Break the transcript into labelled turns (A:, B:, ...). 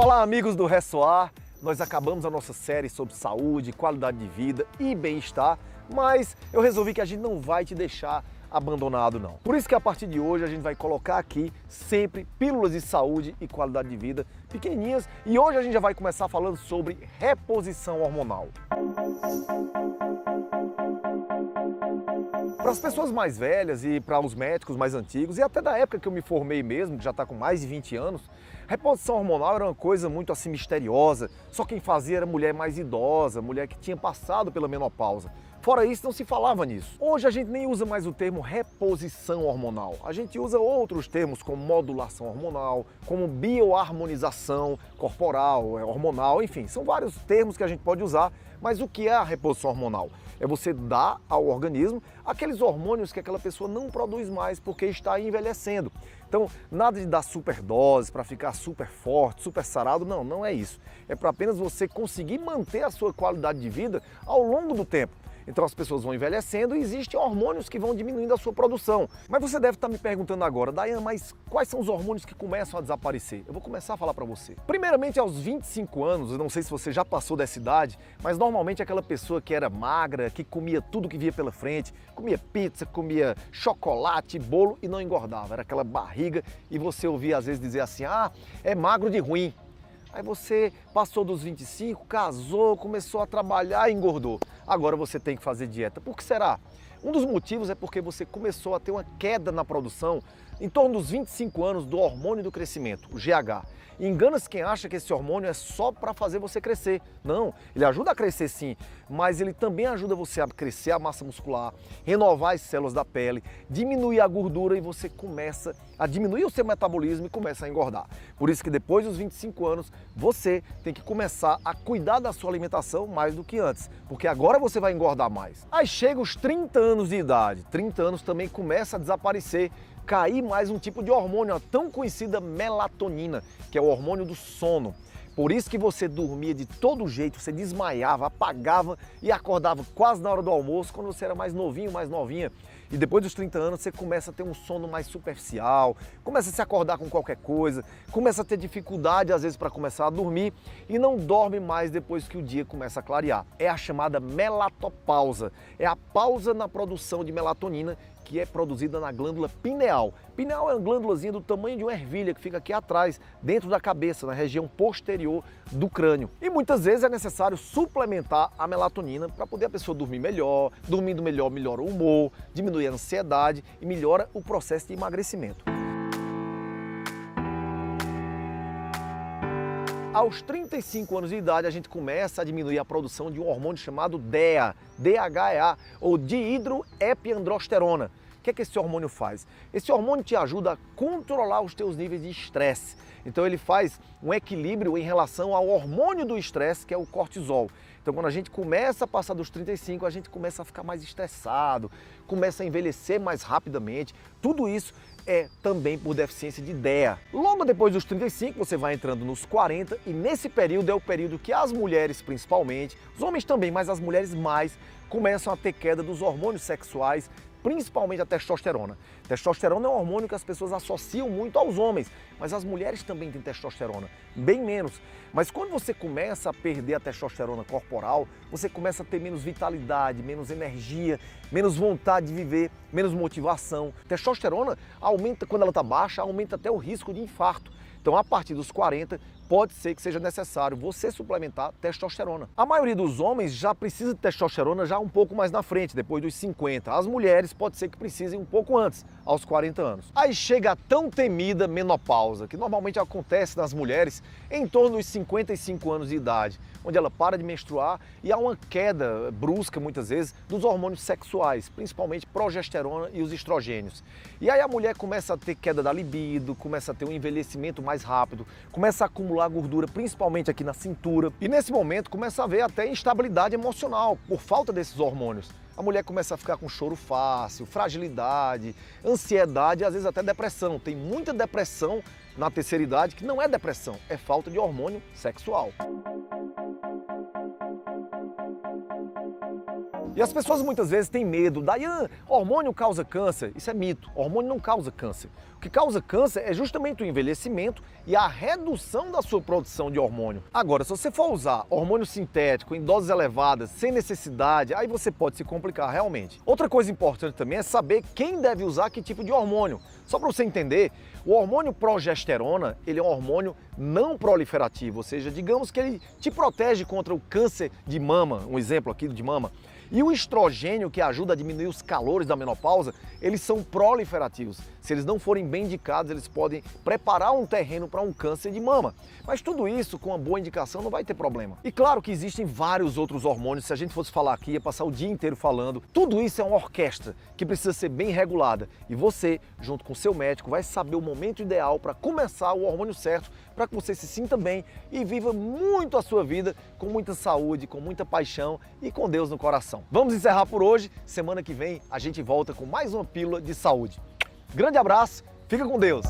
A: Olá, amigos do Ressoar! Nós acabamos a nossa série sobre saúde, qualidade de vida e bem-estar, mas eu resolvi que a gente não vai te deixar abandonado não. Por isso que a partir de hoje a gente vai colocar aqui sempre pílulas de saúde e qualidade de vida pequenininhas e hoje a gente já vai começar falando sobre reposição hormonal. Para as pessoas mais velhas e para os médicos mais antigos e até da época que eu me formei mesmo, que já está com mais de 20 anos, reposição hormonal era uma coisa muito assim misteriosa, só quem fazia era mulher mais idosa, mulher que tinha passado pela menopausa. Fora isso, não se falava nisso. Hoje a gente nem usa mais o termo reposição hormonal. A gente usa outros termos como modulação hormonal, como bioharmonização corporal, hormonal, enfim, são vários termos que a gente pode usar. Mas o que é a reposição hormonal? É você dar ao organismo aqueles hormônios que aquela pessoa não produz mais porque está envelhecendo. Então, nada de dar superdose para ficar super forte, super sarado, não é isso. É para apenas você conseguir manter a sua qualidade de vida ao longo do tempo. Então as pessoas vão envelhecendo e existem hormônios que vão diminuindo a sua produção. Mas você deve estar me perguntando agora, Daiane, mas quais são os hormônios que começam a desaparecer? Eu vou começar a falar para você. Primeiramente, aos 25 anos, eu não sei se você já passou dessa idade, mas normalmente aquela pessoa que era magra, que comia tudo que via pela frente, comia pizza, comia chocolate, bolo e não engordava. Era aquela barriga e você ouvia às vezes dizer assim, é magro de ruim. Aí você passou dos 25, casou, começou a trabalhar e engordou. Agora você tem que fazer dieta. Por que será? Um dos motivos é porque você começou a ter uma queda na produção em torno dos 25 anos do hormônio do crescimento, o GH. Engana-se quem acha que esse hormônio é só para fazer você crescer. Não, ele ajuda a crescer sim, mas ele também ajuda você a crescer a massa muscular, renovar as células da pele, diminuir a gordura e você começa a diminuir o seu metabolismo e começa a engordar. Por isso que depois dos 25 anos, você tem que começar a cuidar da sua alimentação mais do que antes, porque agora você vai engordar mais. Aí chega os 30 anos de idade, 30 anos também começa a desaparecer, cair mais um tipo de hormônio, a tão conhecida melatonina, que é o hormônio do sono. Por isso que você dormia de todo jeito, você desmaiava, apagava e acordava quase na hora do almoço, quando você era mais novinho, mais novinha. E depois dos 30 anos você começa a ter um sono mais superficial, começa a se acordar com qualquer coisa, começa a ter dificuldade às vezes para começar a dormir e não dorme mais depois que o dia começa a clarear. É a chamada melatopausa, é a pausa na produção de melatonina que é produzida na glândula pineal. Pineal é uma glândulazinha do tamanho de uma ervilha que fica aqui atrás, dentro da cabeça, na região posterior do crânio. E muitas vezes é necessário suplementar a melatonina para poder a pessoa dormir melhor, dormindo melhor, melhora o humor, diminui a ansiedade e melhora o processo de emagrecimento. Aos 35 anos de idade, a gente começa a diminuir a produção de um hormônio chamado DHEA, DHEA, ou dihidroepiandrosterona. O que é que esse hormônio faz? Esse hormônio te ajuda a controlar os teus níveis de estresse. Então ele faz um equilíbrio em relação ao hormônio do estresse, que é o cortisol. Então quando a gente começa a passar dos 35, a gente começa a ficar mais estressado, começa a envelhecer mais rapidamente. Tudo isso é também por deficiência de DHEA. Logo depois dos 35, você vai entrando nos 40 e nesse período é o período que as mulheres principalmente, os homens também, mas as mulheres mais, começam a ter queda dos hormônios sexuais, principalmente a testosterona. Testosterona é um hormônio que as pessoas associam muito aos homens, mas as mulheres também têm testosterona, bem menos. Mas quando você começa a perder a testosterona corporal, você começa a ter menos vitalidade, menos energia, menos vontade de viver, menos motivação. Testosterona aumenta, quando ela está baixa, aumenta até o risco de infarto. Então, a partir dos 40, pode ser que seja necessário você suplementar testosterona. A maioria dos homens já precisa de testosterona já um pouco mais na frente, depois dos 50. As mulheres pode ser que precisem um pouco antes, aos 40 anos. Aí chega a tão temida menopausa, que normalmente acontece nas mulheres em torno dos 55 anos de idade, onde ela para de menstruar e há uma queda brusca, muitas vezes, dos hormônios sexuais, principalmente progesterona e os estrogênios. E aí a mulher começa a ter queda da libido, começa a ter um envelhecimento mais rápido, começa a acumular gordura, principalmente aqui na cintura. E nesse momento começa a haver até instabilidade emocional, por falta desses hormônios. A mulher começa a ficar com choro fácil, fragilidade, ansiedade e às vezes até depressão. Tem muita depressão na terceira idade que não é depressão, é falta de hormônio sexual. E as pessoas muitas vezes têm medo. Dayan, hormônio causa câncer? Isso é mito. Hormônio não causa câncer. O que causa câncer é justamente o envelhecimento e a redução da sua produção de hormônio. Agora, se você for usar hormônio sintético em doses elevadas, sem necessidade, aí você pode se complicar realmente. Outra coisa importante também é saber quem deve usar que tipo de hormônio. Só para você entender, o hormônio progesterona, ele é um hormônio não proliferativo, ou seja, digamos que ele te protege contra o câncer de mama, um exemplo aqui de mama. E o estrogênio, que ajuda a diminuir os calores da menopausa, eles são proliferativos. Se eles não forem bem indicados, eles podem preparar um terreno para um câncer de mama. Mas tudo isso, com uma boa indicação, não vai ter problema. E claro que existem vários outros hormônios, se a gente fosse falar aqui, ia passar o dia inteiro falando. Tudo isso é uma orquestra que precisa ser bem regulada. E você, junto com o seu médico, vai saber o momento ideal para começar o hormônio certo, para que você se sinta bem e viva muito a sua vida com muita saúde, com muita paixão e com Deus no coração. Vamos encerrar por hoje. Semana que vem a gente volta com mais uma pílula de saúde. Grande abraço, fica com Deus!